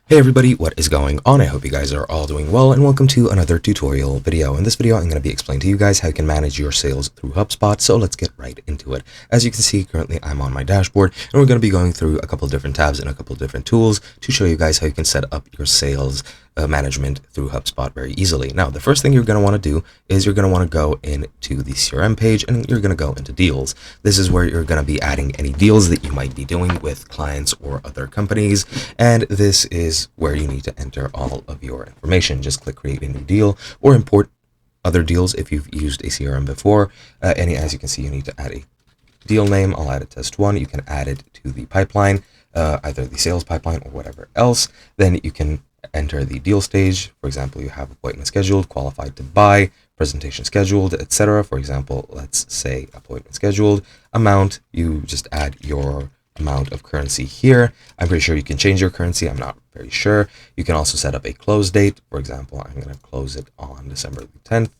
Hey everybody, what is going on? I hope you guys are all doing well and welcome to another tutorial video. In this video, I'm going to be explaining to you guys how you can manage your sales through HubSpot. So let's get right into it. As you can see, currently I'm on my dashboard and we're going to be going through a couple different tabs and a couple different tools to show you guys how you can set up your sales management through HubSpot very easily. Now, the first thing you're going to want to do is you're going to want to go into the CRM page and you're going to go into deals. This is where you're going to be adding any deals that you might be doing with clients or other companies. And this is where you need to enter all of your information. Just click create a new deal or import other deals if you've used a CRM before. And as you can see, you need to add a deal name. I'll add a test one. You can add it to the pipeline, either the sales pipeline or whatever else. Then you can enter the deal stage. For example, you have appointment scheduled, qualified to buy, presentation scheduled, etc. For example, let's say appointment scheduled. Amount, you just add your amount of currency here. I'm pretty sure you can change your currency. I'm not very sure. You can also set up a close date. For example, I'm going to close it on December the 10th.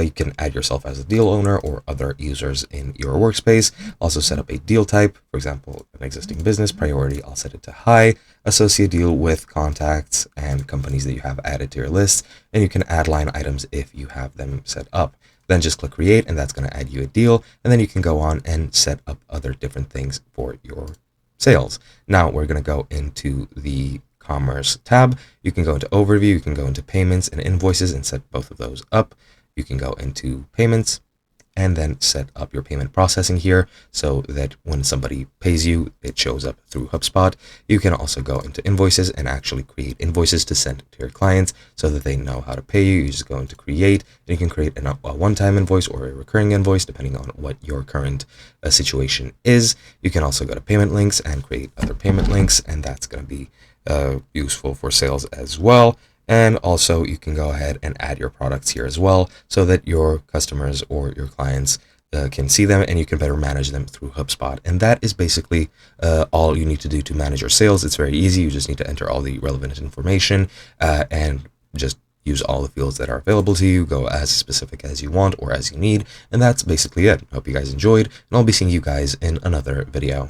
You can add yourself as a deal owner or other users in your workspace. Also set up a deal type. For example, an existing business priority, I'll set it to high. Associate deal with contacts and companies that you have added to your list. And you can add line items if you have them set up. Then just click create and that's going to add you a deal. And then you can go on and set up other different things for your sales. Now we're going to go into the commerce tab. You can go into overview, you can go into payments and invoices and set both of those up. You can go into payments and then set up your payment processing here so that when somebody pays you, it shows up through HubSpot. You can also go into invoices and actually create invoices to send to your clients so that they know how to pay you. You just go into create and you can create a one-time invoice or a recurring invoice depending on what your current situation is. You can also go to payment links and create other payment links, and that's going to be useful for sales as well. And also you can go ahead and add your products here as well so that your customers or your clients can see them and you can better manage them through HubSpot. And that is basically all you need to do to manage your sales. It's very easy. You just need to enter all the relevant information and just use all the fields that are available to you. Go as specific as you want or as you need. And that's basically it. I hope you guys enjoyed, and I'll be seeing you guys in another video.